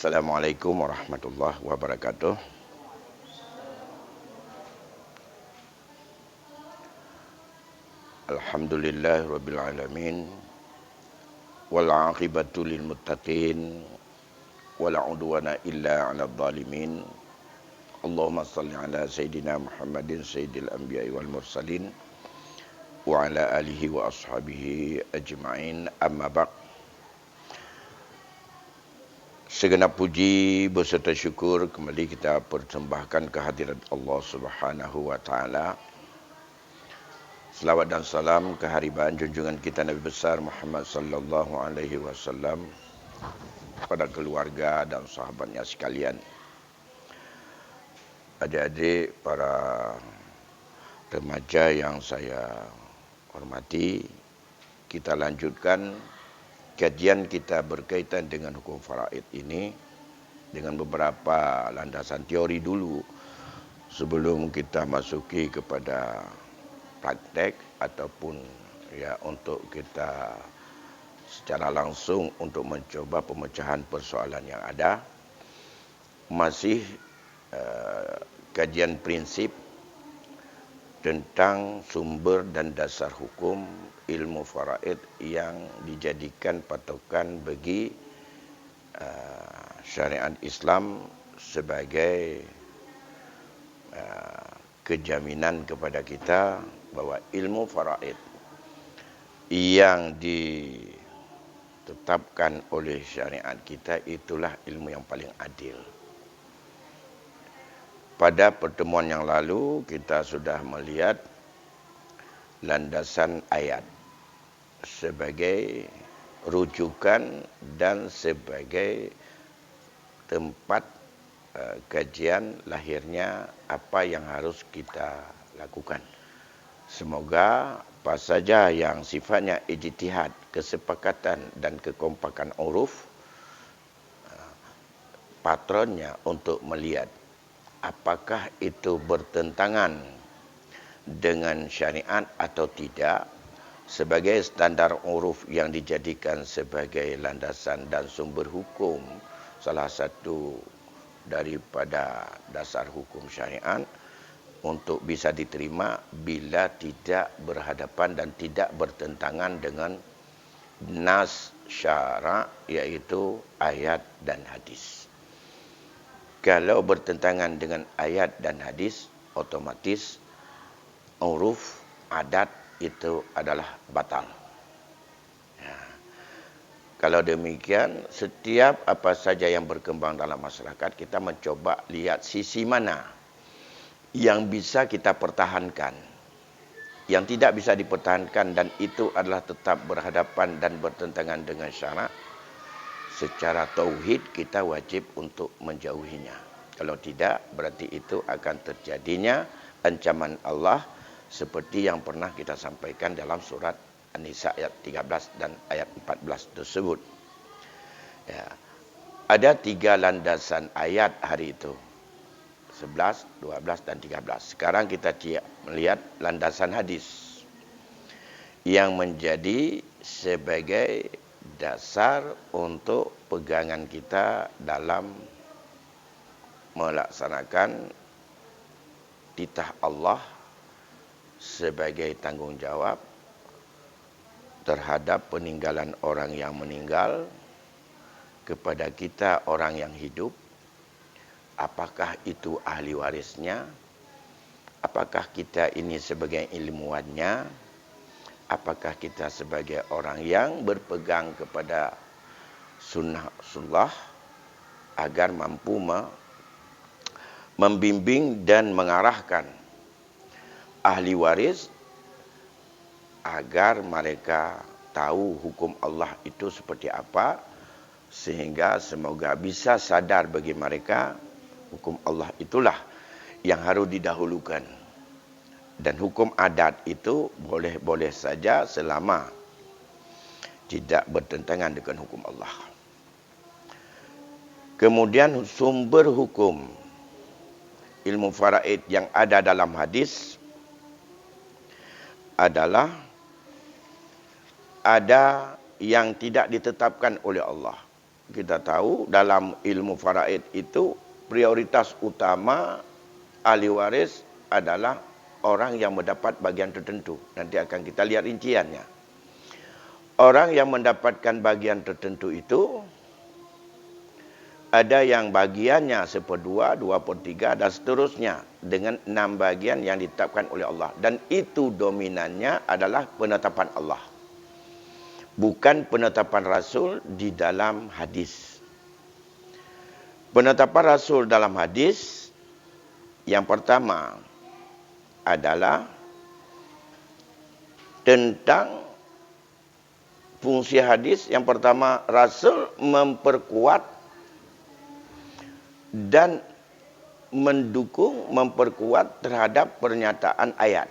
Assalamualaikum warahmatullahi wabarakatuh. Alhamdulillahirabbil alamin. Wal 'aqibatu lil muttaqin. Wala 'udwana illa 'alal zalimin. Allahumma shalli ala sayidina Muhammadin sayyidil anbiya'i wal mursalin wa ala alihi wa ashabihi ajma'in. Amma ba'd. Segenap puji beserta syukur kembali kita persembahkan kehadirat Allah Subhanahu wa taala. Selawat dan salam kehariban junjungan kita Nabi besar Muhammad sallallahu alaihi wasallam pada keluarga dan sahabatnya sekalian. Adik-adik, para remaja yang saya hormati, kita lanjutkan kajian kita berkaitan dengan hukum faraid ini dengan beberapa landasan teori dulu sebelum kita masuki kepada praktek ataupun untuk kita secara langsung untuk mencoba pemecahan persoalan yang ada. Masih kajian prinsip tentang sumber dan dasar hukum ilmu faraid yang dijadikan patokan bagi syariat Islam sebagai kejaminan kepada kita bahwa ilmu faraid yang ditetapkan oleh syariat kita itulah ilmu yang paling adil. Pada pertemuan yang lalu kita sudah melihat landasan ayat sebagai rujukan dan sebagai tempat kajian lahirnya apa yang harus kita lakukan. Semoga apa saja yang sifatnya ijtihad, kesepakatan dan kekompakan uruf, patronnya untuk melihat apakah itu bertentangan dengan syariat atau tidak sebagai standar uruf yang dijadikan sebagai landasan dan sumber hukum, salah satu daripada dasar hukum syariat untuk bisa diterima bila tidak berhadapan dan tidak bertentangan dengan nas syara', yaitu ayat dan hadis. Kalau bertentangan dengan ayat dan hadis, otomatis uruf, adat itu adalah batal. Kalau demikian, setiap apa saja yang berkembang dalam masyarakat, kita mencoba lihat sisi mana yang bisa kita pertahankan, yang tidak bisa dipertahankan dan itu adalah tetap berhadapan dan bertentangan dengan syarak. Secara tauhid kita wajib untuk menjauhinya. Kalau tidak, berarti itu akan terjadinya ancaman Allah seperti yang pernah kita sampaikan dalam surat An-Nisa ayat 13 dan ayat 14 tersebut. Ada 3 landasan ayat hari itu. 11, 12 dan 13. Sekarang kita melihat landasan hadis yang menjadi sebagai dasar untuk pegangan kita dalam melaksanakan titah Allah sebagai tanggungjawab terhadap peninggalan orang yang meninggal kepada kita orang yang hidup. Apakah itu ahli warisnya? Apakah kita ini sebagai ilmuwannya? Apakah kita sebagai orang yang berpegang kepada sunnah Rasulullah agar mampu membimbing dan mengarahkan ahli waris agar mereka tahu hukum Allah itu seperti apa, sehingga semoga bisa sadar bagi mereka hukum Allah itulah yang harus didahulukan. Dan hukum adat itu boleh-boleh saja selama tidak bertentangan dengan hukum Allah. Kemudian sumber hukum ilmu faraid yang ada dalam hadis adalah ada yang tidak ditetapkan oleh Allah kita tahu dalam ilmu faraid itu prioritas utama ahli waris adalah orang yang mendapat bagian tertentu. Nanti akan kita lihat rinciannya. Orang yang mendapatkan bagian tertentu itu ada yang bagiannya 1/2, 2/3 dan seterusnya dengan 6 bagian yang ditetapkan oleh Allah. Dan itu dominannya adalah penetapan Allah. Bukan penetapan Rasul di dalam hadis. Penetapan Rasul dalam hadis yang pertama adalah tentang fungsi hadis. Yang pertama, Rasul memperkuat dan mendukung, memperkuat terhadap pernyataan ayat.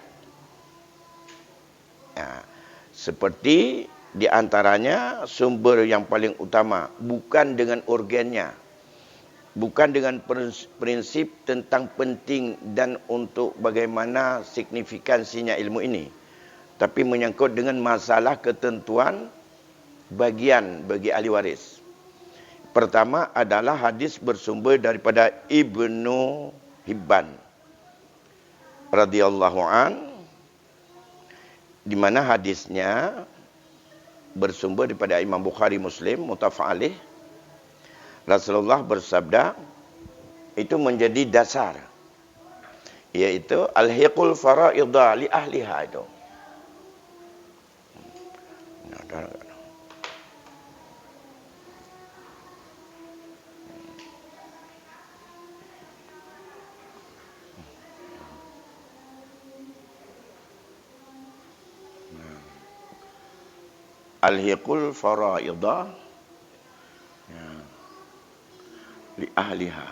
Ya, seperti di antaranya sumber yang paling utama, bukan dengan organnya, bukan dengan prinsip tentang penting dan untuk bagaimana signifikansinya ilmu ini, tapi menyangkut dengan masalah ketentuan bagian bagi ahli waris. Pertama adalah hadis bersumber daripada Ibnu Hibban radhiyallahu an, di mana hadisnya bersumber daripada Imam Bukhari Muslim muttafaq alaih. Rasulullah bersabda, itu menjadi dasar, yaitu alhiqul fara'idha li ahliha itu. Alhiqul fara'idha li ahliha.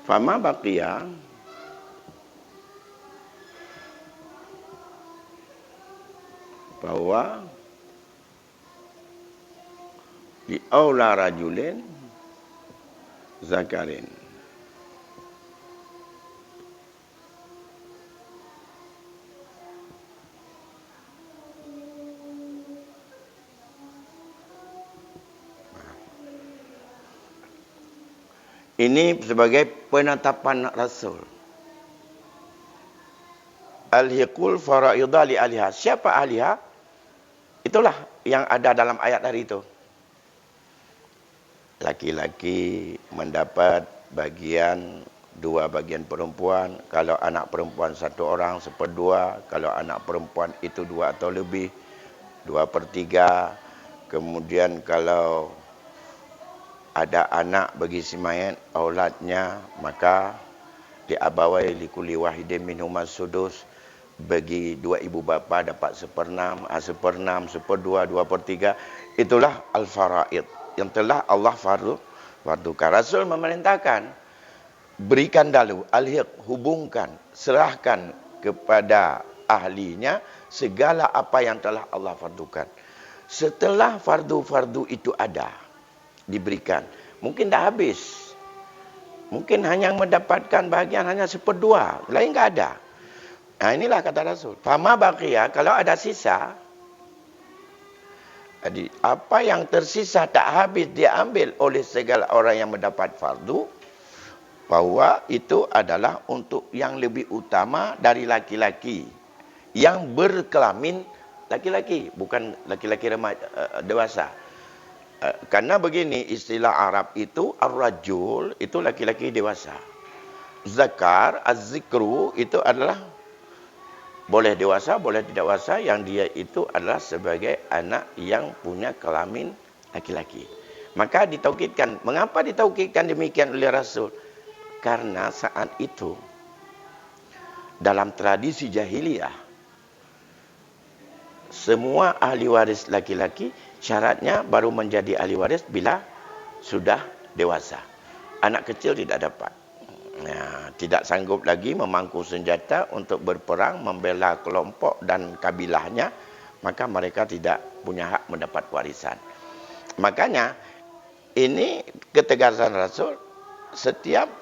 Fama baqiya bahwa li aula rajulin zakarin. Ini sebagai penetapan Rasul. Alhiqul fara'idha li ahliha. Siapa ahliha? Itulah yang ada dalam ayat hari itu. Laki-laki mendapat bagian 2 bagian perempuan. Kalau anak perempuan 1 orang 1/2. Kalau anak perempuan itu 2 atau lebih 2/3. Kemudian kalau ada anak bagi si mayat, auladnya, maka diabawai likulli wahidin minhum as-sudus, bagi 2 ibu bapa dapat 1/6, 1/6, 1/2, 2/3. Itulah al-faraid yang telah Allah fardukan. Rasul memerintahkan, berikan dahulu, alhiq, hubungkan, serahkan kepada ahlinya segala apa yang telah Allah fardukan. Setelah fardu-fardu itu ada, diberikan, mungkin dah habis, mungkin hanya mendapatkan bahagian hanya 1/2, lain enggak ada. Nah, inilah kata Rasul, fama baqiya, kalau ada sisa, jadi apa yang tersisa tak habis diambil oleh segala orang yang mendapat fardu, bahwa itu adalah untuk yang lebih utama dari laki-laki yang berkelamin laki-laki, bukan laki-laki remaja dewasa. Karena begini, istilah Arab itu ar-rajul itu laki-laki dewasa. Zakar, az-zikru itu adalah boleh dewasa, boleh tidak dewasa, yang dia itu adalah sebagai anak yang punya kelamin laki-laki. Maka ditaukidkan. Mengapa ditaukidkan demikian oleh Rasul? Karena saat itu dalam tradisi jahiliyah, semua ahli waris laki-laki syaratnya baru menjadi ahli waris bila sudah dewasa. Anak kecil tidak dapat. Ya, tidak sanggup lagi memangku senjata untuk berperang, membela kelompok dan kabilahnya, maka mereka tidak punya hak mendapat warisan. Makanya ini ketegasan Rasul, setiap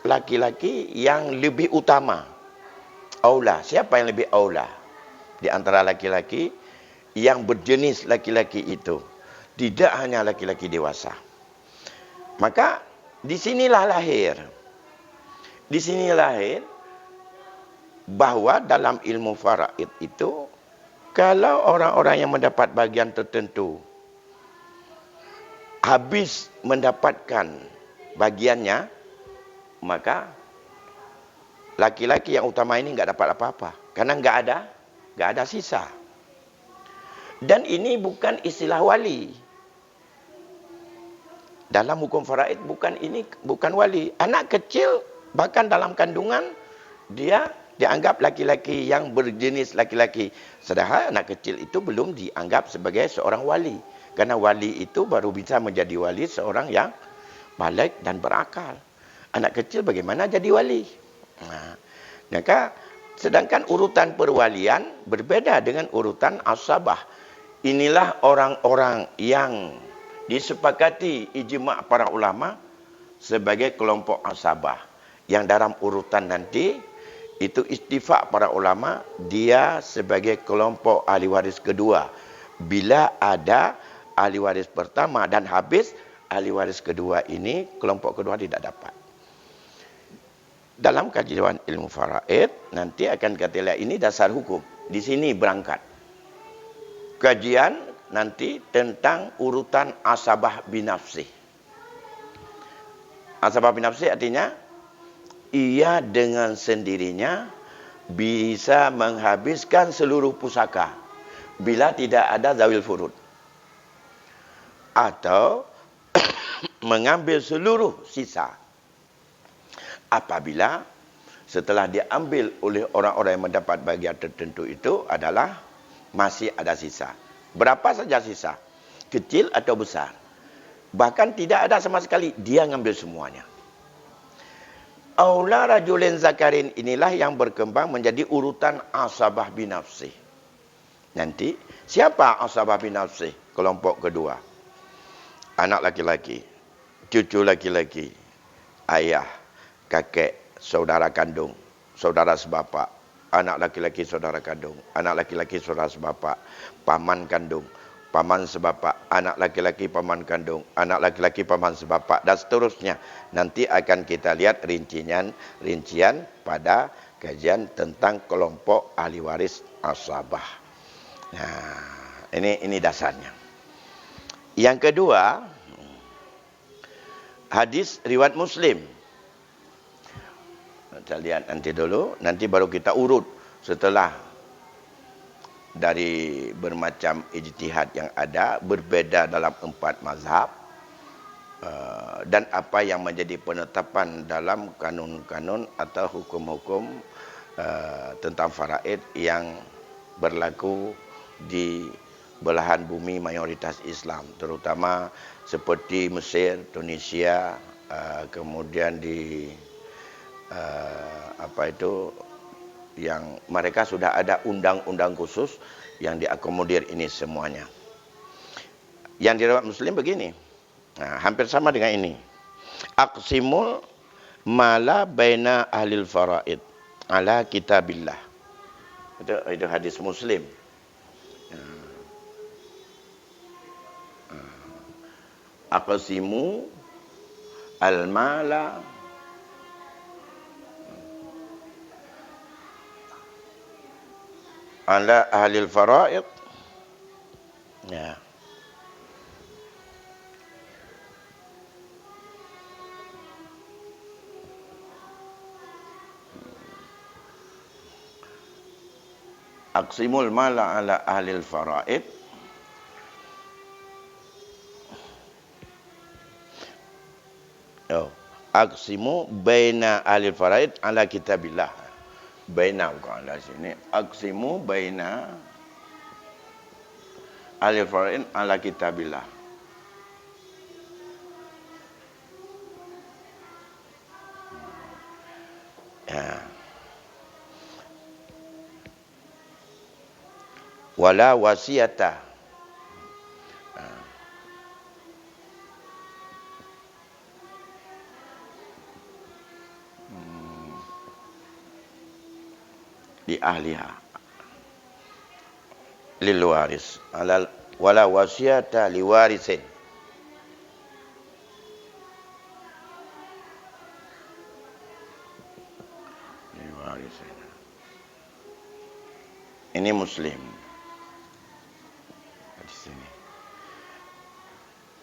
laki-laki yang lebih utama, aula. Siapa yang lebih aula? Di antara laki-laki yang berjenis laki-laki itu, Tidak hanya laki-laki dewasa. Maka disinilah lahir. Di sini lahir bahawa dalam ilmu faraid itu, kalau orang-orang yang mendapat bagian tertentu habis mendapatkan bagiannya, maka laki-laki yang utama ini enggak dapat apa-apa. Karena enggak ada sisa. Dan ini bukan istilah wali. Dalam hukum faraid bukan wali. Anak kecil bahkan dalam kandungan dia dianggap laki-laki yang berjenis laki-laki. Sedangkan anak kecil itu belum dianggap sebagai seorang wali. Karena wali itu baru bisa menjadi wali seorang yang balik dan berakal. Anak kecil bagaimana jadi wali? Maka sedangkan urutan perwalian berbeda dengan urutan asabah. Inilah orang-orang yang disepakati ijma' para ulama sebagai kelompok asabah. Yang dalam urutan nanti, itu istifak para ulama, dia sebagai kelompok ahli waris kedua. Bila ada ahli waris pertama dan habis, ahli waris kedua ini, kelompok kedua tidak dapat. Dalam kajian ilmu faraid, nanti akan kita lihat ini dasar hukum. Di sini berangkat. Kajian nanti tentang urutan asabah binafsih. Asabah binafsih artinya ia dengan sendirinya bisa menghabiskan seluruh pusaka bila tidak ada zawil furud, atau mengambil seluruh sisa apabila setelah diambil oleh orang-orang yang mendapat bagian tertentu itu adalah masih ada sisa. Berapa saja sisa, kecil atau besar. Bahkan tidak ada sama sekali, dia ngambil semuanya. Aula rajulin zakarin inilah yang berkembang menjadi urutan asabah binafsih. Nanti, siapa asabah binafsih? Kelompok kedua. Anak laki-laki, cucu laki-laki, ayah, kakek, saudara kandung, saudara sebapak, anak laki-laki saudara kandung, anak laki-laki saudara sebapak, paman kandung, paman sebapak, anak laki-laki paman kandung, anak laki-laki paman sebapak, dan seterusnya. Nanti akan kita lihat rincian pada kajian tentang kelompok ahli waris asabah. Nah, ini dasarnya. Yang kedua, hadis riwayat Muslim. Kita lihat nanti dulu, nanti baru kita urut setelah dari bermacam ijtihad yang ada, berbeda dalam 4 mazhab, dan apa yang menjadi penetapan dalam kanun-kanun atau hukum-hukum tentang faraid yang berlaku di belahan bumi mayoritas Islam, terutama seperti Mesir, Tunisia, kemudian di yang mereka sudah ada undang-undang khusus yang diakomodir ini semuanya. Yang diriwayat Muslim begini, hampir sama dengan ini. Aqsimul mala baina ahlil faraid ala kitabillah. Itu hadis Muslim. Aqsimu al-mala ala ahlil faraid. Ya. Aqsimul mala ala ahlil faraid aqsimu baina ahlil faraid ala kitabillah. Baina bukan ala sini. Aqsimu baina ahlil faraid ala kitabillah. Ya. Wala wasiyata. Di ahliha lil waris alal wala wasiyata liwarisin. Ini Muslim. Di sini.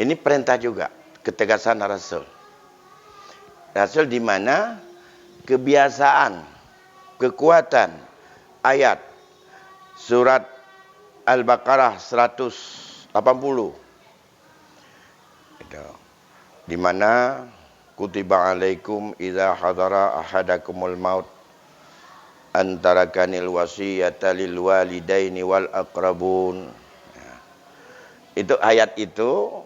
Ini perintah juga, ketegasan Rasul. Rasul di mana kebiasaan, kekuatan ayat surat Al-Baqarah 180. Itu. Di mana kutiba alaikum idza hadara ahadakumul maut antara kanil wasiyata lil walidaini wal aqrabun. Itu ayat itu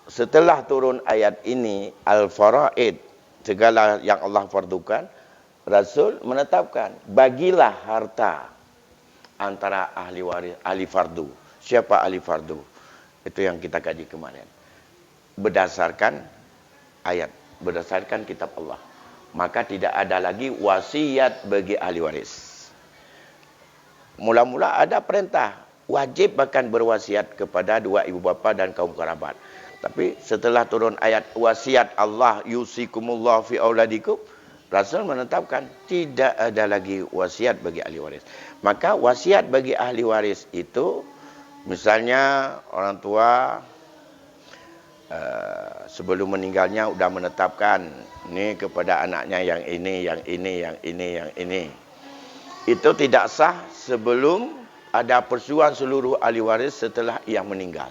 setelah turun ayat ini al-faraid, segala yang Allah fardukan, Rasul menetapkan bagilah harta antara ahli waris, ahli fardu. Siapa ahli fardu? Itu yang kita kaji kemarin. Berdasarkan ayat, berdasarkan kitab Allah. Maka tidak ada lagi wasiat bagi ahli waris. Mula-mula ada perintah, wajib bahkan berwasiat kepada dua ibu bapa dan kaum kerabat. Tapi setelah turun ayat wasiat Allah, yusikumullah fi auladikum, Rasul menetapkan tidak ada lagi wasiat bagi ahli waris. Maka wasiat bagi ahli waris itu, misalnya orang tua sebelum meninggalnya sudah menetapkan ini kepada anaknya yang ini, yang ini, yang ini, yang ini. Itu tidak sah sebelum ada persetujuan seluruh ahli waris setelah ia meninggal.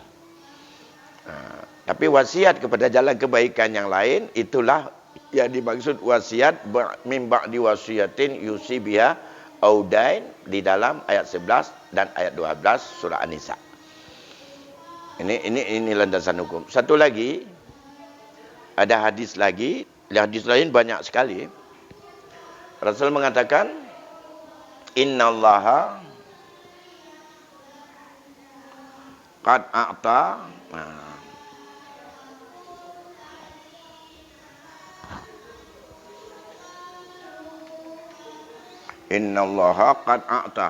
Tapi wasiat kepada jalan kebaikan yang lain, itulah yang dimaksud wasiat min ba'di wasiyatin yusi biha audain di dalam ayat 11 dan ayat 12 surah An-Nisa. Ini landasan hukum. Satu lagi, ada hadis lagi, hadis lain banyak sekali. Rasul mengatakan, innallaha qad a'ta. Innallaha qad a'ta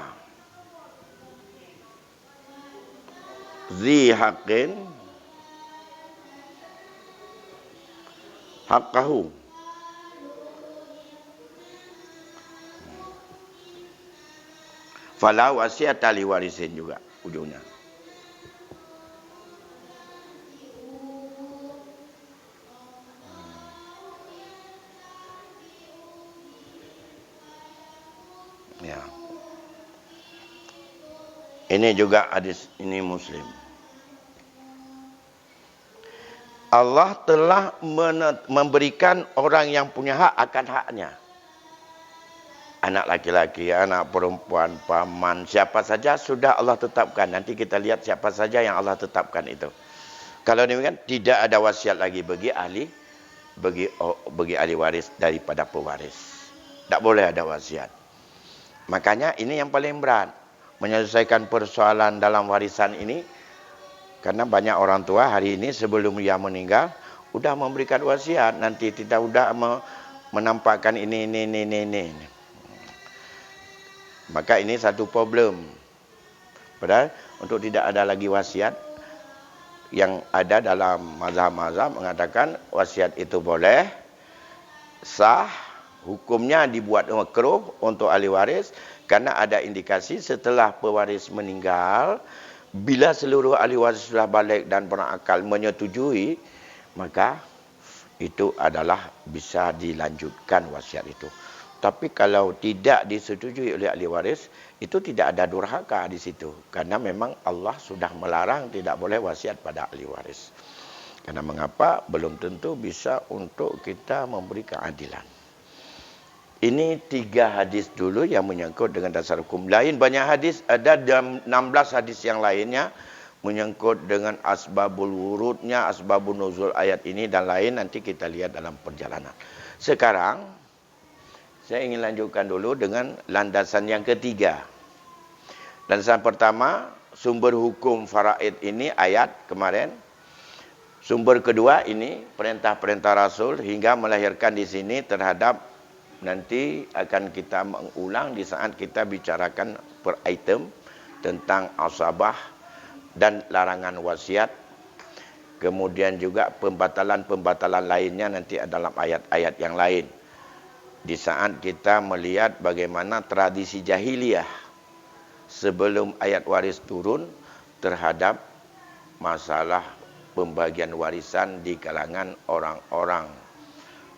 zi haqqin haqqahu. Fala wasiyata li warisin juga ujungnya. Ya. Ini juga hadis ini Muslim. Allah telah memberikan orang yang punya hak akan haknya. Anak laki-laki, anak perempuan, paman, siapa saja sudah Allah tetapkan. Nanti kita lihat siapa saja yang Allah tetapkan itu. Kalau demikian tidak ada wasiat lagi bagi ahli waris daripada pewaris. Tak boleh ada wasiat. Makanya ini yang paling berat, menyelesaikan persoalan dalam warisan ini. Karena banyak orang tua hari ini sebelum dia meninggal sudah memberikan wasiat, nanti tidak sudah menampakkan ini. Maka ini satu problem. Padahal untuk tidak ada lagi wasiat, yang ada dalam mazhab-mazhab mengatakan wasiat itu boleh, sah, hukumnya dibuat makruh untuk ahli waris karena ada indikasi setelah pewaris meninggal, bila seluruh ahli waris sudah balik dan berakal menyetujui, maka itu adalah bisa dilanjutkan wasiat itu. Tapi kalau tidak disetujui oleh ahli waris, itu tidak ada durhaka di situ. Karena memang Allah sudah melarang tidak boleh wasiat pada ahli waris. Karena mengapa? Belum tentu bisa untuk kita memberi keadilan. Ini 3 hadis dulu yang menyangkut dengan dasar hukum. Lain banyak hadis, ada 16 hadis yang lainnya menyangkut dengan asbabul wurudnya, asbabun nuzul ayat ini dan lain, nanti kita lihat dalam perjalanan. Sekarang saya ingin lanjutkan dulu dengan landasan yang ketiga. Landasan pertama, sumber hukum faraid ini ayat kemarin. Sumber kedua ini perintah-perintah Rasul hingga melahirkan di sini terhadap, nanti akan kita mengulang di saat kita bicarakan per item tentang asabah, dan larangan wasiat. Kemudian juga pembatalan-pembatalan lainnya nanti dalam ayat-ayat yang lain. Di saat kita melihat bagaimana tradisi jahiliyah sebelum ayat waris turun terhadap masalah pembagian warisan di kalangan orang-orang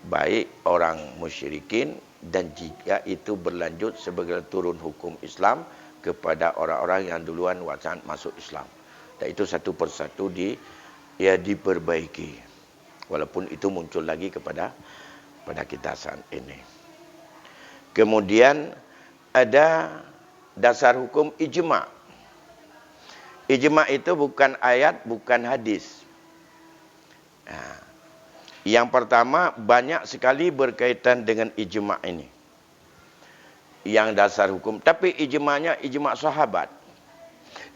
baik, orang musyrikin, dan jika itu berlanjut sebagai turun hukum Islam kepada orang-orang yang duluan wacana masuk Islam. Dan itu satu persatu diperbaiki. Walaupun itu muncul lagi pada kita saat ini. Kemudian ada dasar hukum ijma'. Ijma' itu bukan ayat, bukan hadis. Nah, yang pertama, banyak sekali berkaitan dengan ijma' ini. Yang dasar hukum. Tapi ijma'nya ijma' sahabat.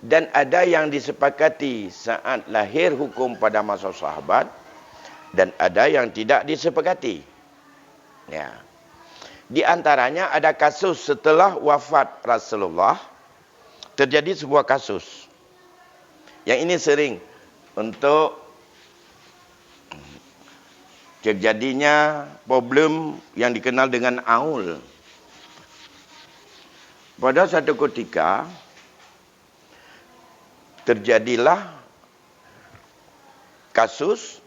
Dan ada yang disepakati saat lahir hukum pada masa sahabat. Dan ada yang tidak disepakati. Ya. Di antaranya ada kasus setelah wafat Rasulullah. Terjadi sebuah kasus. Yang ini sering untuk terjadinya problem yang dikenal dengan aul. Pada satu ketika terjadilah kasus,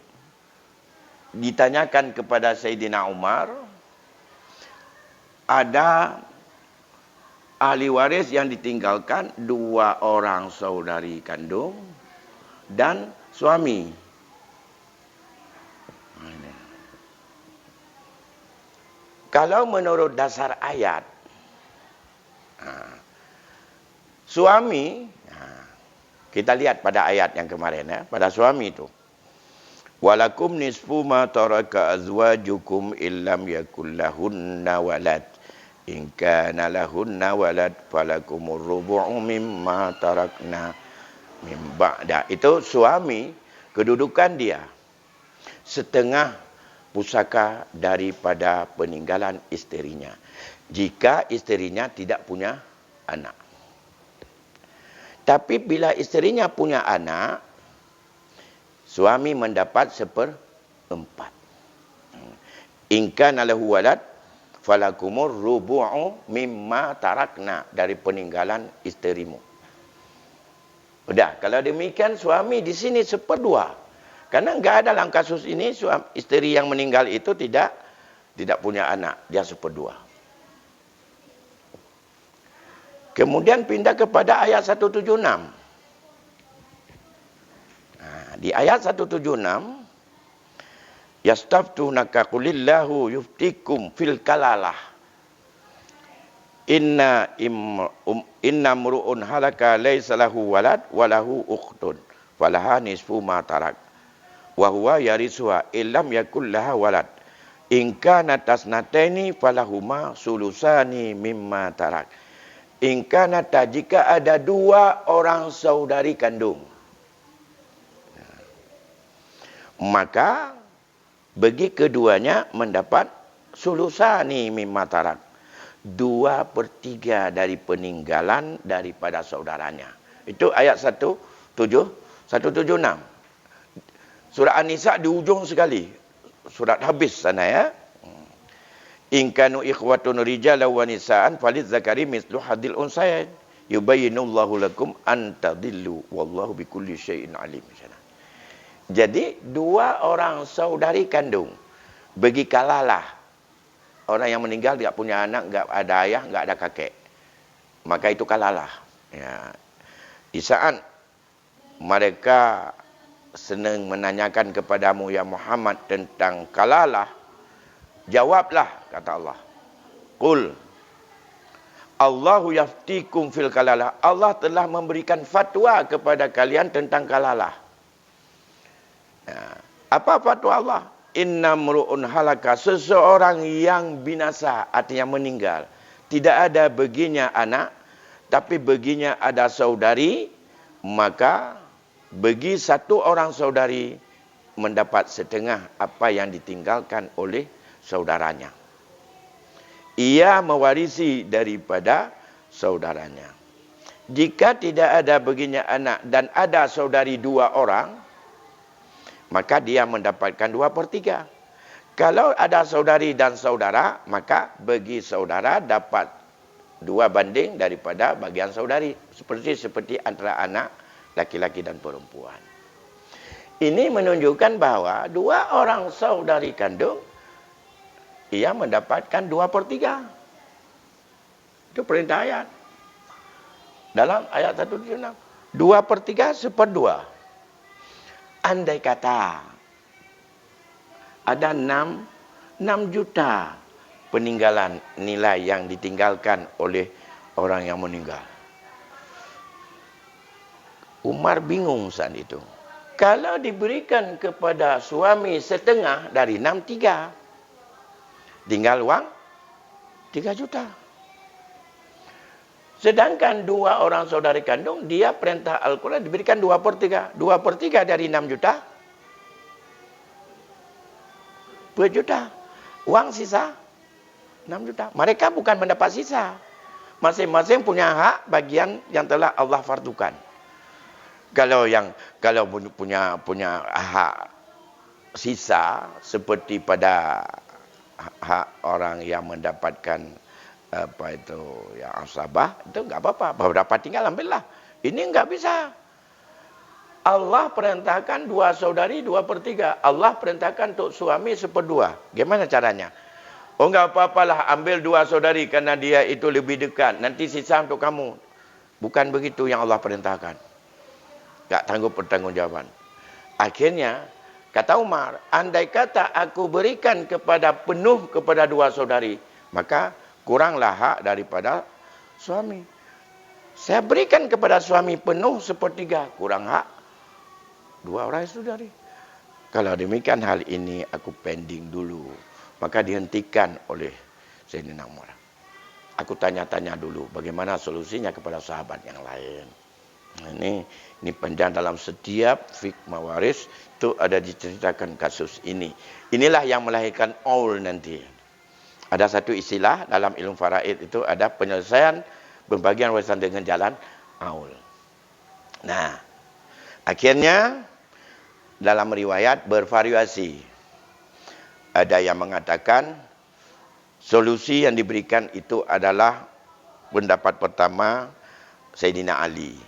ditanyakan kepada Sayyidina Umar, ada ahli waris yang ditinggalkan 2 orang saudari kandung dan suami. Kalau menurut dasar ayat, suami, kita lihat pada ayat yang kemarin ya, pada suami itu. Walakum nisfu ma taraka azwajukum illam yakul lahunna walad. In kana lahunna walad falakumur rubu'u mimma tarakna min ba'da. Itu suami, kedudukan dia setengah pusaka daripada peninggalan isterinya. Jika isterinya tidak punya anak. Tapi bila isterinya punya anak, suami mendapat 1/4. In kana lahu walad falakumur rubu'u mimma tarakna, dari peninggalan isterimu. Sudah, kalau demikian suami di sini 1/2. Karena enggak ada dalam kasus ini isteri yang meninggal itu tidak punya anak, dia 1/2. Kemudian pindah kepada ayat 176. Di ayat 176, yastaftunaka qulillahu yuftikum fil kalalah. Inna mru'un halaka laysa lahu walad wa lahu ukhtun falaha nisfu ma tarak wa huwa yarisuha illam yakul laha walad. In kanat tasnataini falahuma sulusani mimma tarak. In kanata, jika ada 2 orang saudari kandung, maka bagi keduanya mendapat sulusani mimma tarak, 2/3 dari peninggalan daripada saudaranya. Itu ayat 176. Surah An-Nisa di ujung sekali. Surat habis sana ya. In kanu ikhwatun rijalan wa nisaan faliz zakari mislu hadil unsayain yubayyinullahu lakum an tadillu wallahu bikulli syai'in alim. Jadi 2 orang saudari kandung bagi kalalah, orang yang meninggal tidak punya anak, enggak ada ayah, enggak ada kakek, maka itu kalalah ya. Di saat mereka senang menanyakan kepadamu ya Muhammad tentang kalalah, jawablah, kata Allah. Qul Allahu yaftikum fil kalalah. Allah telah memberikan fatwa kepada kalian tentang kalalah. Apa fatwa Allah? Inna mru'un halaka, seseorang yang binasa, artinya meninggal. Tidak ada baginya anak, tapi baginya ada saudari, maka bagi 1 orang saudari mendapat setengah apa yang ditinggalkan oleh saudaranya. Ia mewarisi daripada saudaranya. Jika tidak ada baginya anak dan ada saudari 2 orang, maka dia mendapatkan 2/3. Kalau ada saudari dan saudara, maka bagi saudara dapat 2 banding daripada bagian saudari. Seperti antara anak laki-laki dan perempuan. Ini menunjukkan bahawa 2 orang saudari kandung, ia mendapatkan 2/3. Itu perintah ayat. Dalam ayat 176. 2/3 1/2. Andai kata ada 6 juta peninggalan nilai yang ditinggalkan oleh orang yang meninggal. Umar bingung saat itu. Kalau diberikan kepada suami setengah dari 6/3, tinggal uang 3 juta. Sedangkan 2 orang saudari kandung, dia perintah Al-Quran diberikan 2/3. 2/3 dari 6 juta, 2 juta. Uang sisa 6 juta. Mereka bukan mendapat sisa. Masing-masing punya hak bagian yang telah Allah fardukan. Kalau punya hak sisa seperti pada hak orang yang mendapatkan yang asabah, itu enggak apa-apa. Berapa tinggal ambillah. Ini enggak bisa. Allah perintahkan 2 saudari 2/3. Allah perintahkan untuk suami 1/2. Gimana caranya? Oh, enggak apa-apalah, ambil 2 saudari karena dia itu lebih dekat. Nanti sisa untuk kamu. Bukan begitu yang Allah perintahkan. Enggak tangguh pertanggungjawaban. Akhirnya, kata Umar, andai kata aku berikan penuh kepada 2 saudari, maka kuranglah hak daripada suami. Saya berikan kepada suami penuh 1/3, kurang hak 2 orang saudari. Kalau demikian hal ini aku pending dulu. Maka dihentikan oleh Sayyidina Umar. Aku tanya-tanya dulu bagaimana solusinya kepada sahabat yang lain. Ini panjang dalam setiap fiqh mawaris itu ada diceritakan kasus ini. Inilah yang melahirkan aul nanti. Ada satu istilah dalam ilmu faraid itu ada penyelesaian pembagian warisan dengan jalan aul. Nah, akhirnya dalam riwayat bervariasi. Ada yang mengatakan solusi yang diberikan itu adalah pendapat pertama Sayyidina Ali.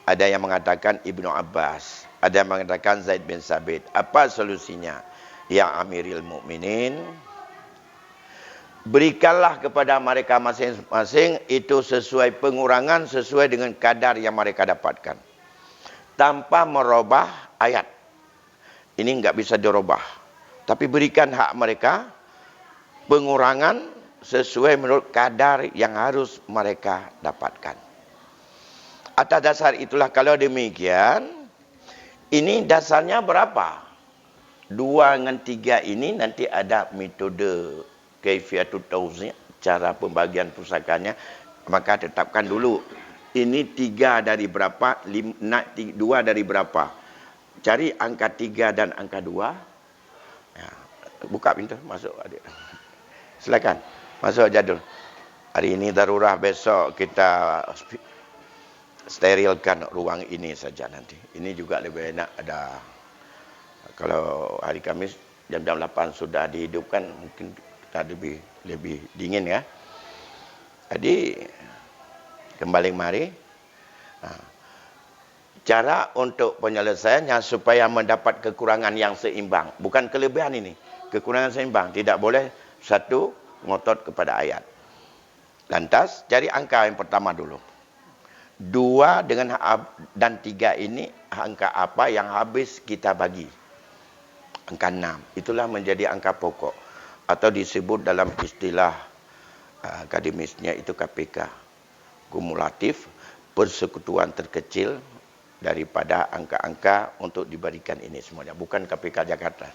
Ada yang mengatakan Ibnu Abbas. Ada yang mengatakan Zaid bin Sabit. Apa solusinya? Ya Amiril Mukminin, berikanlah kepada mereka masing-masing itu sesuai pengurangan, sesuai dengan kadar yang mereka dapatkan. Tanpa merubah ayat. Ini enggak bisa dirubah. Tapi berikan hak mereka, pengurangan sesuai menurut kadar yang harus mereka dapatkan. Atas dasar itulah kalau demikian, ini dasarnya berapa? 2 dengan 3 ini nanti ada metode kaifiatul tawzi', cara pembagian pusakanya, maka tetapkan dulu. Ini 3 dari berapa, 2 dari berapa. Cari angka 3 dan angka 2. Ya, buka pintu, masuk adik. Silakan, masuk Jadul. Hari ini darurah, besok kita sterilkan ruang ini saja nanti. Ini juga lebih enak ada. Kalau hari Kamis jam-jam 8 sudah dihidupkan, mungkin kita lebih dingin ya. Jadi kembali mari. Cara untuk penyelesaiannya supaya mendapat kekurangan yang seimbang, bukan kelebihan ini, kekurangan seimbang. Tidak boleh satu ngotot kepada ayat. Lantas cari angka yang pertama dulu. 2 dengan dan 3 ini angka apa yang habis kita bagi? Angka 6. Itulah menjadi angka pokok. Atau disebut dalam istilah akademisnya itu KPK. Kumulatif, persekutuan terkecil daripada angka-angka untuk diberikan ini semuanya. Bukan KPK Jakarta.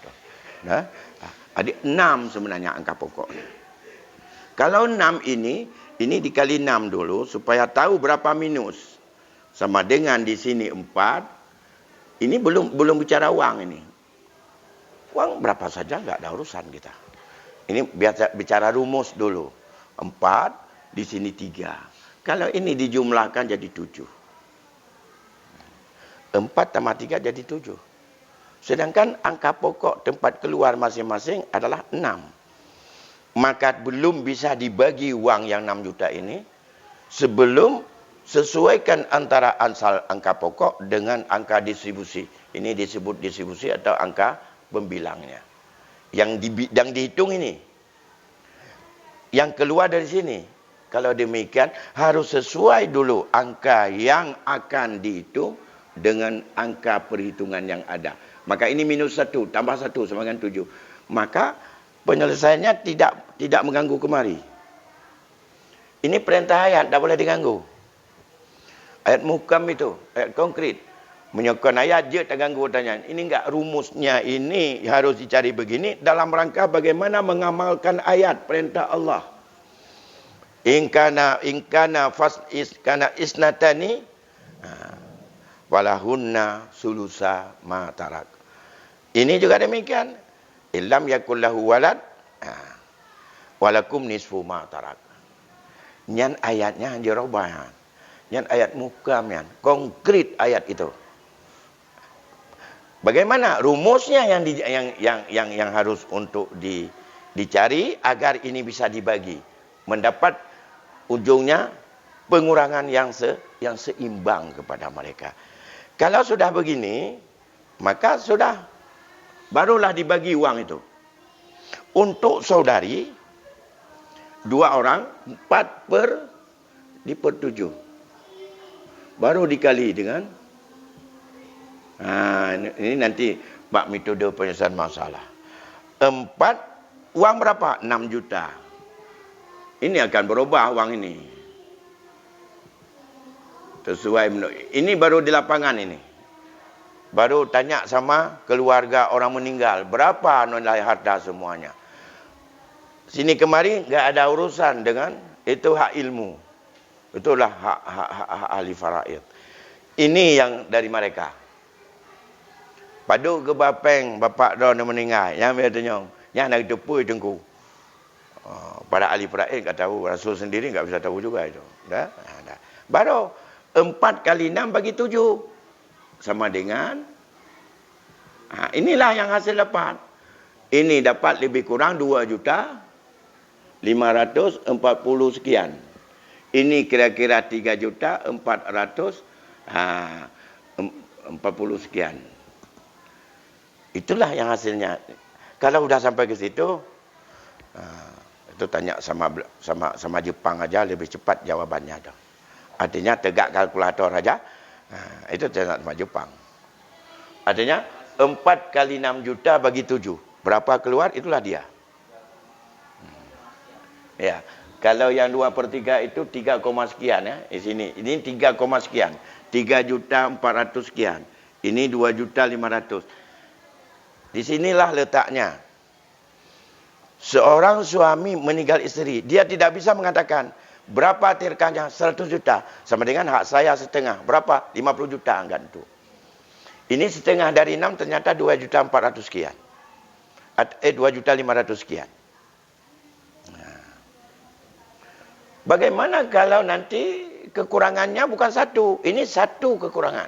Nah, ada 6 sebenarnya angka pokok. Kalau 6 ini dikali 6 dulu supaya tahu berapa minus. Sama dengan di sini 4. Ini belum bicara uang ini. Uang berapa saja enggak ada urusan kita. Ini bicara rumus dulu. 4, di sini 3. Kalau ini dijumlahkan jadi 7. 4 tambah 3 jadi 7. Sedangkan angka pokok tempat keluar masing-masing adalah 6. Maka belum bisa dibagi wang yang 6 juta ini sebelum sesuaikan antara asal angka pokok dengan angka distribusi. Ini disebut distribusi atau angka pembilangnya. Yang dihitung ini. Yang keluar dari sini. Kalau demikian harus sesuai dulu angka yang akan dihitung dengan angka perhitungan yang ada. Maka ini minus 1 tambah 1 sama dengan 7. Maka penyelesaiannya tidak mengganggu kemari. Ini perintah ayat, tak boleh diganggu. Ayat muhkam itu, ayat konkret. Menyokong ayat je tak ganggu pertanyaan. Ini enggak rumusnya, ini harus dicari begini dalam rangka bagaimana mengamalkan ayat perintah Allah. Inkana isnatani walahunna sulusa ma tarak. Ini juga demikian. Illam yakul lahu walad walakum nisfu ma tarak. Nyan ayatnya dirubah. Nyan ayat muhkam yan. Konkret ayat itu. Bagaimana rumusnya yang harus untuk dicari agar ini bisa dibagi, mendapat ujungnya pengurangan yang seimbang kepada mereka. Kalau sudah begini, maka sudah barulah dibagi uang itu. Untuk saudari 2 orang 4 per 7. Baru dikali dengan ini nanti bab metode penyelesaian masalah. 4 uang berapa? 6 juta. Ini akan berubah uang ini. Sesuai ini baru di lapangan ini. Baru tanya sama keluarga orang meninggal, berapa nilai harta semuanya. Sini kemari enggak ada urusan dengan itu hak ilmu. Itulah hak ahli faraid. Ini yang dari mereka. Padu ke bapeng bapak dah meninggal, yang dia tanya, yang nak tepu tengku. Para ahli faraid enggak tahu, Rasul sendiri enggak bisa tahu juga itu. Dah. Baru 4 kali 6 bagi 7 sama dengan inilah yang hasil dapat. Ini dapat lebih kurang 2.540.000 sekian. Ini kira-kira 3.440.000 sekian. Itulah yang hasilnya. Kalau sudah sampai ke situ, itu tanya sama Jepang aja lebih cepat jawabannya dah. Artinya tegak kalkulator aja. Itu tanya sama Jepang. Artinya 4 kali 6 juta bagi 7. Berapa keluar, itulah dia. Ya, kalau yang 2/3 itu 3, sekian ya. Di sini ini 3, sekian. 3.400.000 sekian. Ini 2.500.000. Di sinilah letaknya. Seorang suami meninggal isteri, dia tidak bisa mengatakan berapa tirkahnya 100 juta sama dengan hak saya setengah. Berapa? 50 juta enggak itu. Ini setengah dari 6 ternyata 2.400.000 sekian. 2.500.000 sekian. Bagaimana kalau nanti kekurangannya bukan 1, ini 1 kekurangan.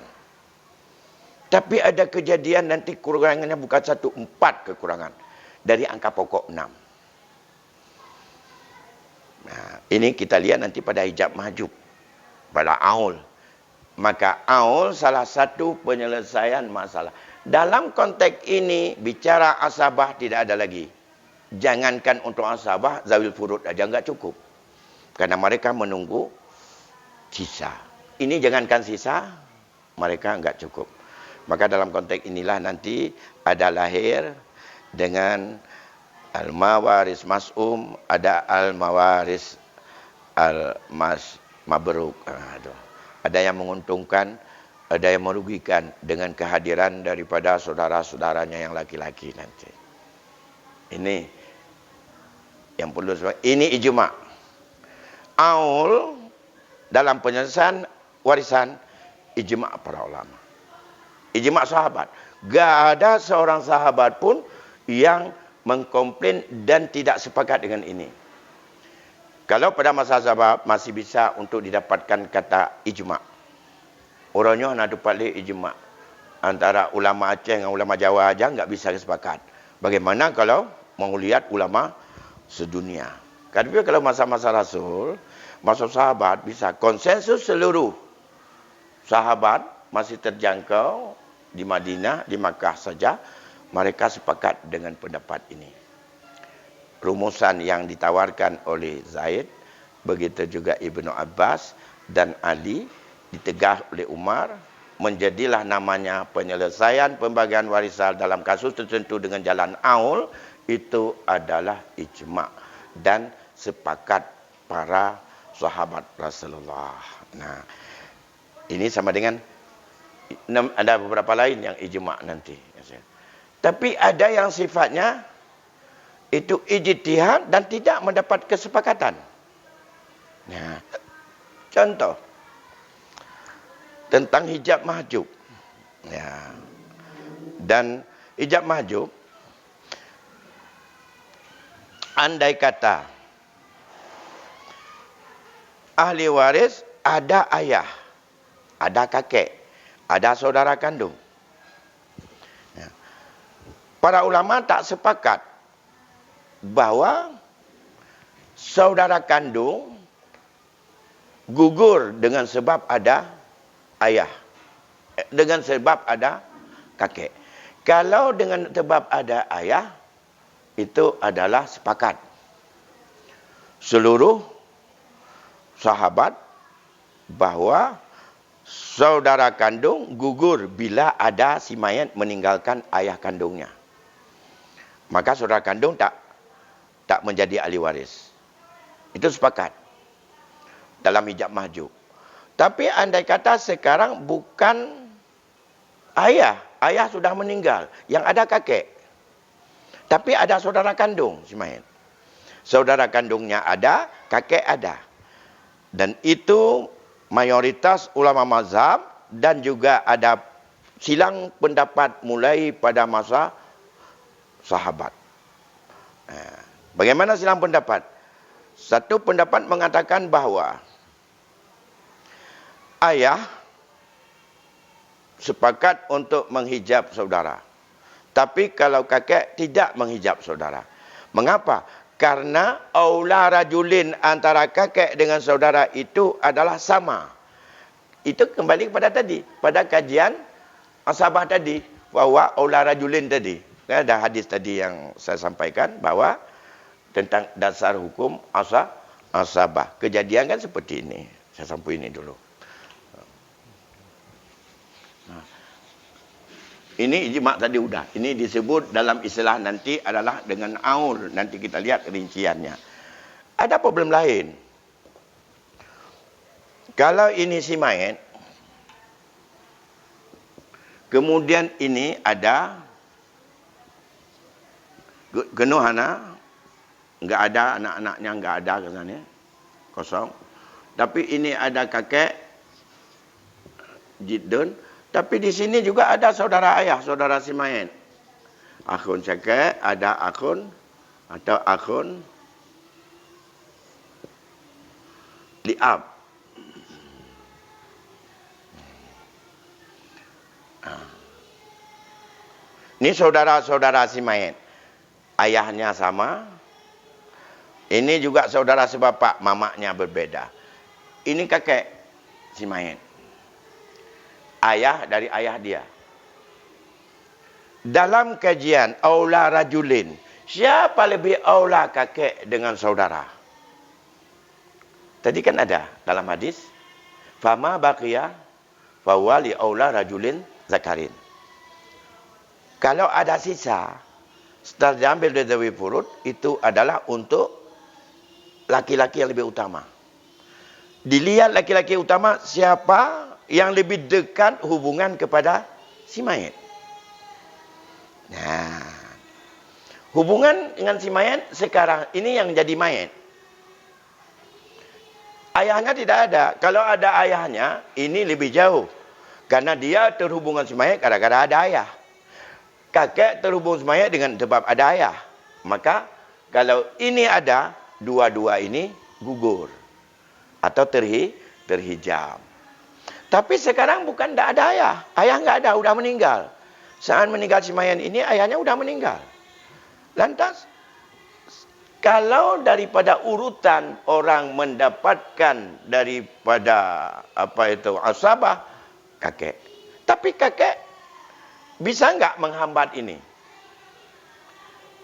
Tapi ada kejadian nanti kekurangannya bukan 1, 4 kekurangan. Dari angka pokok 6. Nah, ini kita lihat nanti pada hijab mahjub. Pada aul. Maka aul salah satu penyelesaian masalah. Dalam konteks ini, bicara asabah tidak ada lagi. Jangankan untuk asabah, zawil furud aja enggak cukup. Karena mereka menunggu sisa. Ini jangankan sisa, mereka enggak cukup. Maka dalam konteks inilah nanti ada lahir dengan al-mawaris mas'um, ada al-mawaris al-mabruk. Ada yang menguntungkan, ada yang merugikan dengan kehadiran daripada saudara-saudaranya yang laki-laki nanti. Ini yang perlu sebab. Ini ijma'. Aul dalam penyelesaian warisan ijma' para ulama. Ijma' sahabat. Gak ada seorang sahabat pun yang mengkomplain dan tidak sepakat dengan ini. Kalau pada masa sahabat masih bisa untuk didapatkan kata ijma'. Orangnya nak dapat ijma'. Antara ulama Aceh dengan ulama Jawa aja nggak bisa sepakat. Bagaimana kalau mau lihat ulama sedunia? Tapi kalau masa-masa Rasul, masa sahabat bisa konsensus seluruh sahabat masih terjangkau di Madinah, di Makkah saja, mereka sepakat dengan pendapat ini. Rumusan yang ditawarkan oleh Zaid, begitu juga Ibnu Abbas dan Ali, ditegah oleh Umar, menjadilah namanya penyelesaian pembagian warisan dalam kasus tertentu dengan jalan aul, itu adalah ijma' dan sepakat para sahabat Rasulullah. Nah, ini sama dengan ada beberapa lain yang ijma' nanti. Tapi ada yang sifatnya itu ijtihad dan tidak mendapat kesepakatan. Nah, contoh tentang hijab mahjub. Ya. Dan hijab mahjub, andai kata ahli waris ada ayah, ada kakek, ada saudara kandung. Ya. Para ulama tak sepakat bahwa saudara kandung gugur dengan sebab ada ayah, dengan sebab ada kakek. Kalau dengan sebab ada ayah, itu adalah sepakat seluruh sahabat bahwa saudara kandung gugur bila ada si mayat meninggalkan ayah kandungnya. Maka saudara kandung tak menjadi ahli waris. Itu sepakat dalam hijab mahjub. Tapi andai kata sekarang bukan ayah sudah meninggal, yang ada kakek. Tapi ada saudara kandung si mayat. Saudara kandungnya ada, kakek ada. Dan itu mayoritas ulama mazhab dan juga ada silang pendapat mulai pada masa sahabat. Bagaimana silang pendapat? Satu pendapat mengatakan bahawa ayah sepakat untuk menghijab saudara. Tapi kalau kakek tidak menghijab saudara. Mengapa? Karena aula rajulin antara kakek dengan saudara itu adalah sama. Itu kembali kepada tadi. Pada kajian asabah tadi. Bahwa aula rajulin tadi. Ada hadis tadi yang saya sampaikan bahwa tentang dasar hukum asabah. Kejadian kan seperti ini. Saya sampai ini dulu. Ini ijma' tadi udah. Ini disebut dalam istilah nanti adalah dengan aul. Nanti kita lihat rinciannya. Ada problem lain. Kalau ini si mayat, kemudian ini ada genuhana, enggak ada anak-anaknya, enggak ada kesannya, kosong. Tapi ini ada kakek, jiddun. Tapi di sini juga ada saudara ayah, saudara si mayat. Akhun kakek, ada akhun atau akhun li'ab. Ini saudara-saudara si mayat. Ayahnya sama. Ini juga saudara sebapak, mamaknya berbeda. Ini kakek si mayat. Ayah dari ayah dia. Dalam kajian aula rajulin, siapa lebih aula kakek dengan saudara? Tadi kan ada dalam hadis, fama baqiya fawali aula rajulin zakarin. Kalau ada sisa, setelah diambil dari zawi furud, itu adalah untuk laki-laki yang lebih utama. Dilihat laki-laki utama siapa yang lebih dekat hubungan kepada si mayat. Nah, hubungan dengan si mayat sekarang ini yang jadi mayat. Ayahnya tidak ada. Kalau ada ayahnya, ini lebih jauh. Karena dia terhubungan si mayat gara-gara ada ayah. Kakek terhubung si mayat dengan sebab ada ayah. Maka kalau ini ada, dua-dua ini gugur atau terhijab. Tapi sekarang bukan tidak ada ayah. Ayah nggak ada, udah meninggal. Saat meninggal si Mayan ini, ayahnya udah meninggal. Lantas, kalau daripada urutan orang mendapatkan daripada asabah, kakek. Tapi kakek bisa nggak menghambat ini?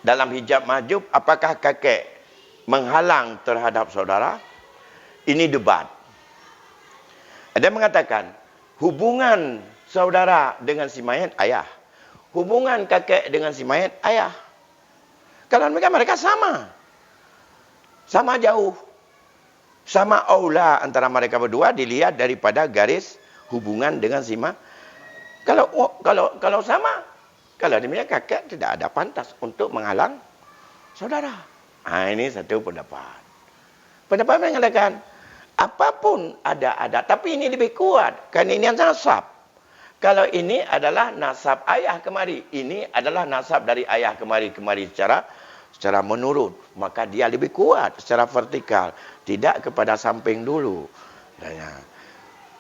Dalam hijab mahjub, apakah kakek menghalang terhadap saudara? Ini debat. Ada yang mengatakan, hubungan saudara dengan si mayat, ayah. Hubungan kakek dengan si mayat, ayah. Kalau mereka sama. Sama jauh. Sama aula antara mereka berdua dilihat daripada garis hubungan dengan si mayat. Kalau sama, kalau demikian kakek tidak ada pantas untuk menghalang saudara. Ini satu pendapat. Pendapat mengatakan, apapun ada, tapi ini lebih kuat. Kan ini yang nasab. Kalau ini adalah nasab ayah kemari. Ini adalah nasab dari ayah kemari secara menurun. Maka dia lebih kuat secara vertikal. Tidak kepada samping dulu.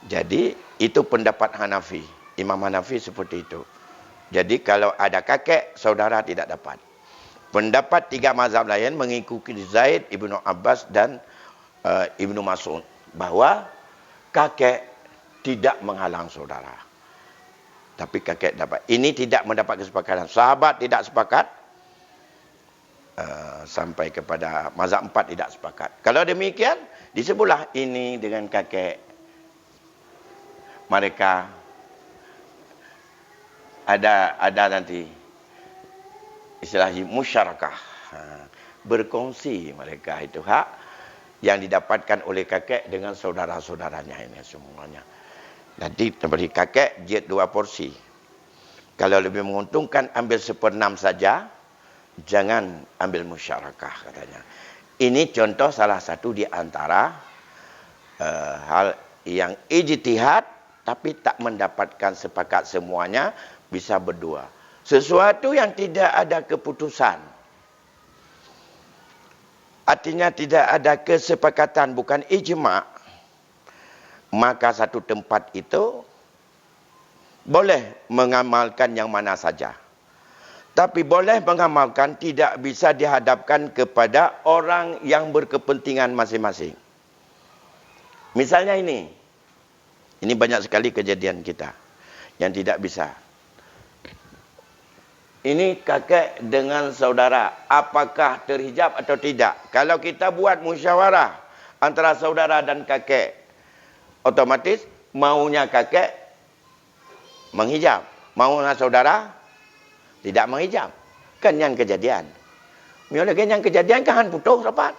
Jadi itu pendapat Hanafi. Imam Hanafi seperti itu. Jadi kalau ada kakek, saudara tidak dapat. Pendapat tiga mazhab lain mengikuti Zaid, Ibnu Abbas dan Ibnu Mas'ud. Bahwa kakek tidak menghalang saudara. Tapi kakek dapat. Ini tidak mendapat kesepakatan. Sahabat tidak sepakat. Sampai kepada mazhab 4 tidak sepakat. Kalau demikian, disebutlah ini dengan kakek. Mereka ada nanti istilahnya musyarakah. Berkongsi mereka itu hak yang didapatkan oleh kakek dengan saudara-saudaranya ini semuanya. Jadi bagi kakek jid 2 porsi. Kalau lebih menguntungkan ambil 1/6 saja, jangan ambil musyarakah katanya. Ini contoh salah satu di antara hal yang ijtihad tapi tak mendapatkan sepakat semuanya, bisa berdua. Sesuatu yang tidak ada keputusan. Artinya tidak ada kesepakatan, bukan ijma'. Maka satu tempat itu boleh mengamalkan yang mana saja. Tapi boleh mengamalkan tidak bisa dihadapkan kepada orang yang berkepentingan masing-masing. Misalnya ini banyak sekali kejadian kita yang tidak bisa. Ini kakek dengan saudara, apakah terhijab atau tidak? Kalau kita buat musyawarah antara saudara dan kakek, otomatis maunya kakek menghijab, maunya saudara tidak menghijab. Kan yang kejadian. Yang kejadian kan putus rapat.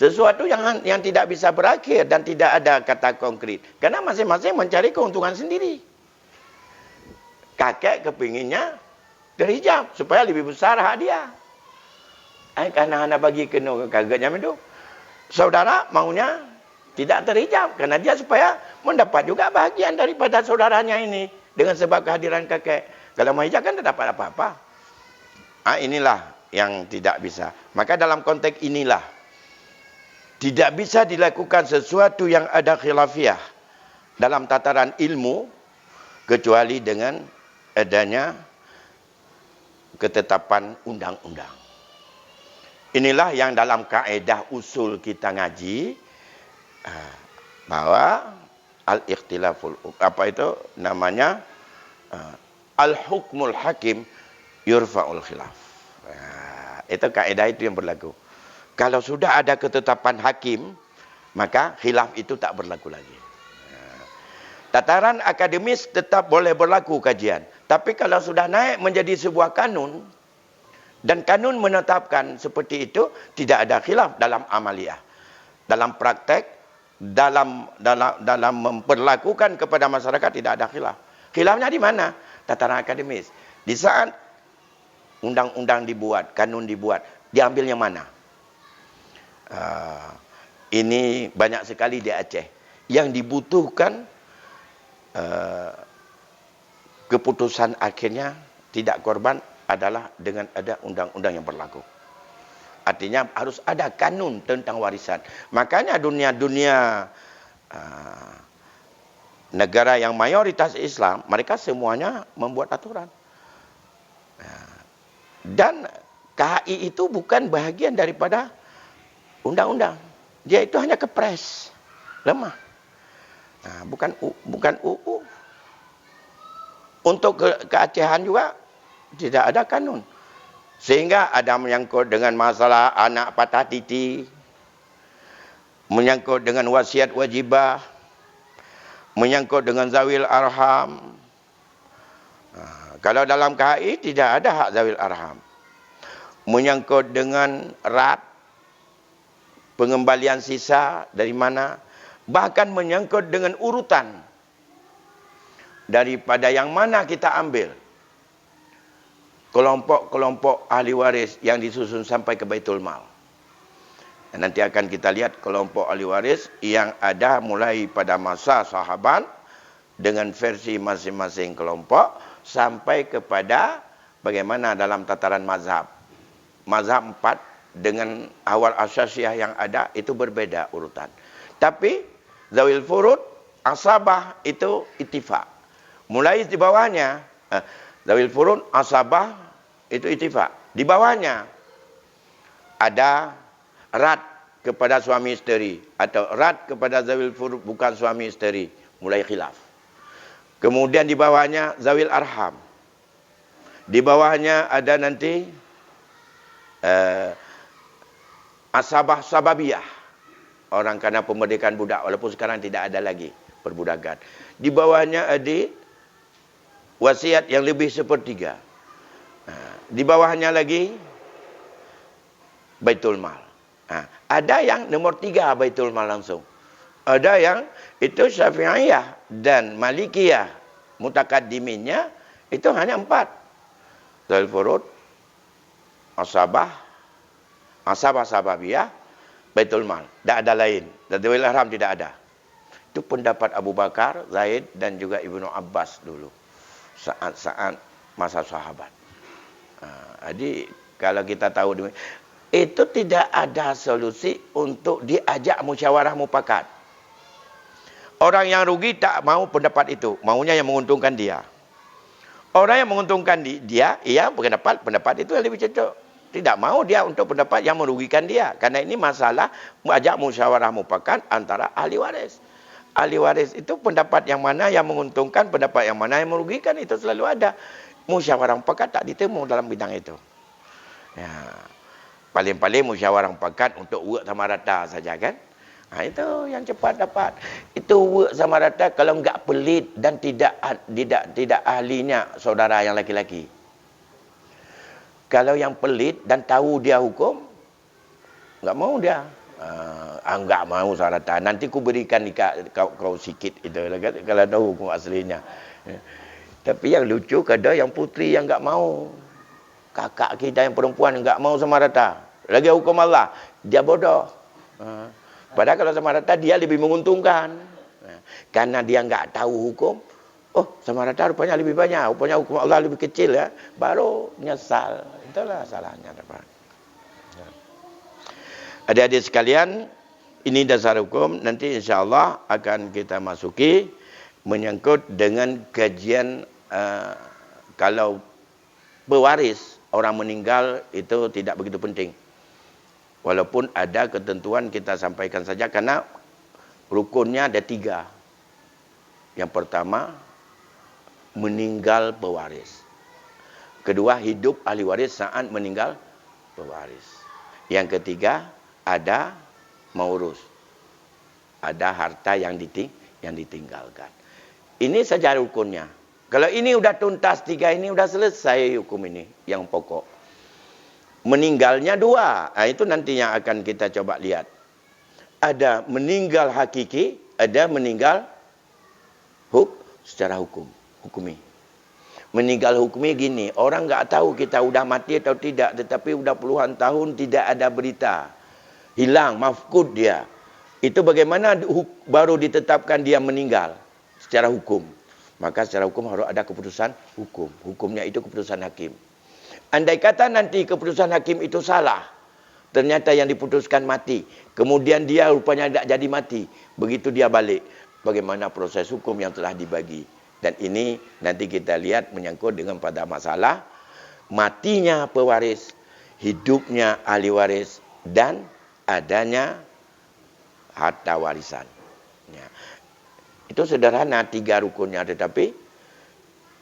Sesuatu yang tidak bisa berakhir dan tidak ada kata konkret. Karena masing-masing mencari keuntungan sendiri. Kakek kepinginnya terhijab supaya lebih besar hak dia. Karena anda bagi kena kagetnya itu. Saudara maunya tidak terhijab karena dia supaya mendapat juga bahagian daripada saudaranya ini dengan sebab kehadiran kakek. Kalau menghijab kan tidak dapat apa-apa. Inilah yang tidak bisa. Maka dalam konteks inilah tidak bisa dilakukan sesuatu yang ada khilafiyah dalam tataran ilmu kecuali dengan adanya ketetapan undang-undang. Inilah yang dalam kaedah usul kita ngaji bahwa al-ikhtilaful al-hukmul hakim yurfa'ul khilaf. Itu kaedah itu yang berlaku. Kalau sudah ada ketetapan hakim, maka khilaf itu tak berlaku lagi. Tataran akademis tetap boleh berlaku kajian. Tapi kalau sudah naik menjadi sebuah kanun, dan kanun menetapkan seperti itu, tidak ada khilaf dalam amaliyah. Dalam praktek, dalam memperlakukan kepada masyarakat tidak ada khilaf. Khilafnya di mana? Tataran akademis. Di saat undang-undang dibuat, kanun dibuat, diambilnya mana? Ini banyak sekali di Aceh. Yang dibutuhkan keputusan akhirnya tidak korban adalah dengan ada undang-undang yang berlaku. Artinya harus ada kanun tentang warisan. Makanya dunia-dunia negara yang mayoritas Islam, mereka semuanya membuat aturan. Dan KHI itu bukan bahagian daripada undang-undang. Dia itu hanya kepres. Lemah. Bukan UU. Untuk keacehan juga tidak ada kanun. Sehingga ada menyangkut dengan masalah anak patah titi, menyangkut dengan wasiat wajibah, menyangkut dengan zawil arham. Kalau dalam KHI tidak ada hak zawil arham. Menyangkut dengan rat, pengembalian sisa dari mana, bahkan menyangkut dengan urutan daripada yang mana kita ambil. Kelompok-kelompok ahli waris yang disusun sampai ke Baitul Mal. Nanti akan kita lihat kelompok ahli waris yang ada mulai pada masa sahabat dengan versi masing-masing kelompok sampai kepada bagaimana dalam tataran mazhab. Mazhab 4 dengan awal asyasiyah yang ada itu berbeda urutan. Tapi zawil furud, asabah itu ittifaq. Mulai di bawahnya zawil furud, asabah itu ittifaq. Di bawahnya ada rad kepada suami isteri atau rad kepada zawil furud bukan suami isteri, mulai khilaf. Kemudian di bawahnya zawil arham. Di bawahnya ada nanti asabah sababiyah. Orang karena pemerdekaan budak walaupun sekarang tidak ada lagi perbudakan. Di bawahnya ada wasiat yang lebih sepertiga. Di bawahnya lagi Baitul Mal. Ada yang nomor 3 Baitul Mal langsung. Ada yang itu Syafi'iyah dan Malikiyah. Mutakaddiminnya itu hanya 4. Zawil furud, asabah sababiyah, Baitul Mal. Tak ada lain. Zawil arham tidak ada. Itu pendapat Abu Bakar, Zaid dan juga Ibnu Abbas dulu. Saat-saat masa sahabat. Jadi kalau kita tahu itu tidak ada solusi untuk diajak musyawarah mufakat. Orang yang rugi tak mau pendapat itu, maunya yang menguntungkan dia. Orang yang menguntungkan dia, ia pendapat itu yang lebih cocok. Tidak mau dia untuk pendapat yang merugikan dia. Karena ini masalah ajak musyawarah mufakat antara ahli waris. Ahli waris itu pendapat yang mana yang menguntungkan, pendapat yang mana yang merugikan, itu selalu ada. Musyawarah mufakat tak ditemu dalam bidang itu. Ya. Paling-paling musyawarah mufakat untuk work sama rata saja kan. Itu yang cepat dapat. Itu work sama rata kalau enggak pelit dan tidak ahlinya saudara yang laki-laki. Kalau yang pelit dan tahu dia hukum, enggak mau dia. Enggak mau sarata. Nanti ku berikan kau sikit itu kalau tahu hukum aslinya. Tapi yang lucu ada yang putri yang enggak mau. Kakak kita yang perempuan enggak mau sama rata. Lagi hukum Allah, dia bodoh. Padahal kalau sama rata dia lebih menguntungkan. Karena dia enggak tahu hukum. Oh, sama rata rupanya lebih banyak. Rupanya hukum Allah lebih kecil ya. Baru nyesal. Itulah salahnya dapat. Adik-adik sekalian, ini dasar hukum. Nanti insya-Allah akan kita masuki menyangkut dengan kajian kalau pewaris orang meninggal itu tidak begitu penting. Walaupun ada ketentuan kita sampaikan saja karena rukunnya ada 3. Yang pertama, meninggal pewaris. Kedua, hidup ahli waris saat meninggal pewaris. Yang ketiga, ada maurus. Ada harta yang ditinggalkan. Ini saja rukunnya. Kalau ini udah tuntas 3 ini udah selesai hukum ini yang pokok. Meninggalnya 2. Itu nantinya akan kita coba lihat. Ada meninggal hakiki, ada meninggal secara hukumi. Meninggal hukumi gini, orang enggak tahu kita udah mati atau tidak, tetapi udah puluhan tahun tidak ada berita. Hilang, mafkud dia. Itu bagaimana baru ditetapkan dia meninggal secara hukum. Maka secara hukum harus ada keputusan hukum. Hukumnya itu keputusan hakim. Andai kata nanti keputusan hakim itu salah, Ternyata yang diputuskan mati. Kemudian dia rupanya tidak jadi mati. Begitu dia balik, bagaimana proses hukum yang telah dibagi. Dan ini nanti kita lihat menyangkut dengan pada masalah matinya pewaris, hidupnya ahli waris, dan adanya harta warisan. Ya. Itu sederhana 3 rukunnya, tetapi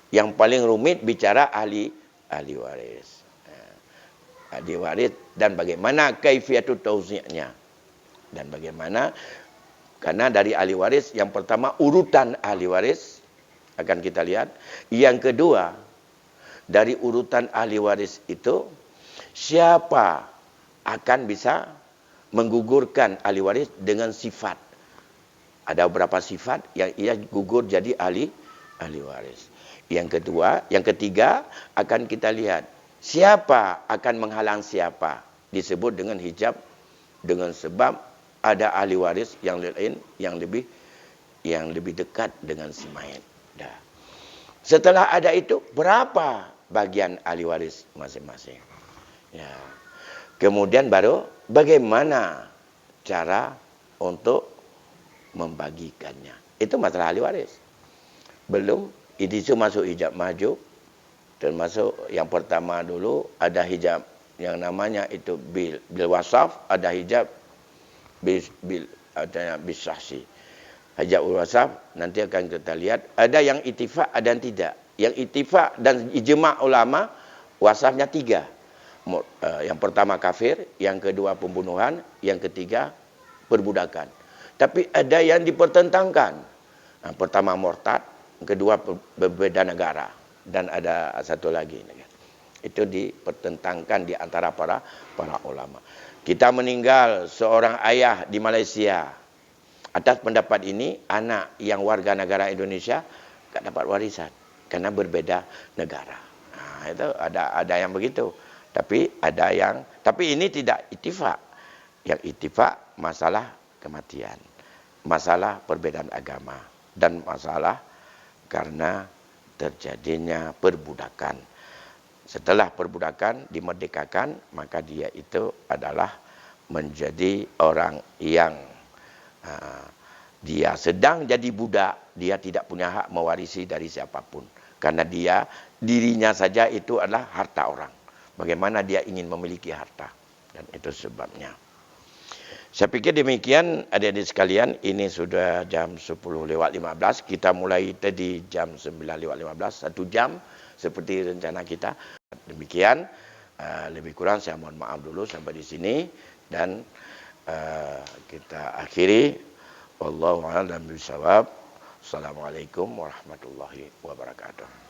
yang paling rumit bicara ahli waris. Ahli waris dan bagaimana kaifiatut tauzi'nya. Dan bagaimana, karena dari ahli waris yang pertama urutan ahli waris akan kita lihat. Yang kedua, dari urutan ahli waris itu siapa akan bisa menggugurkan ahli waris dengan sifat. Ada beberapa sifat yang ia gugur jadi ahli waris. Yang ketiga akan kita lihat siapa akan menghalang siapa. Disebut dengan hijab dengan sebab ada ahli waris yang lain yang lebih dekat dengan si mayit. Dah. Setelah ada itu, berapa bagian ahli waris masing-masing? Ya. Kemudian baru bagaimana cara untuk membagikannya. Itu masalah ahli waris. Belum, itu masuk hijab maju. Termasuk yang pertama dulu ada hijab yang namanya itu bil wasaf, ada hijab bil sahsi. Hijab wasaf nanti akan kita lihat ada yang ittifaq ada yang tidak. Yang ittifaq dan ijma' ulama wasafnya 3. Yang pertama kafir, yang kedua pembunuhan, yang ketiga perbudakan. Tapi ada yang dipertentangkan. Pertama murtad, kedua berbeda negara, dan ada satu lagi. Itu dipertentangkan di antara para ulama. Kita meninggal seorang ayah di Malaysia. Atas pendapat ini, anak yang warga negara Indonesia tak dapat warisan karena berbeda negara. Itu ada yang begitu. Tapi ini tidak ittifaq. Yang ittifaq masalah kematian, masalah perbedaan agama, dan masalah karena terjadinya perbudakan. Setelah perbudakan dimerdekakan, maka dia itu adalah menjadi orang yang dia sedang jadi budak, dia tidak punya hak mewarisi dari siapapun. Karena dirinya saja itu adalah harta orang. Bagaimana dia ingin memiliki harta. Dan itu sebabnya. Saya pikir demikian adik-adik sekalian. Ini sudah jam 10:15. Kita mulai tadi jam 9:15. 1 jam seperti rencana kita. Demikian. Lebih kurang saya mohon maaf dulu sampai di sini. Dan kita akhiri. Wallahu a'lam bishawab. Assalamualaikum warahmatullahi wabarakatuh.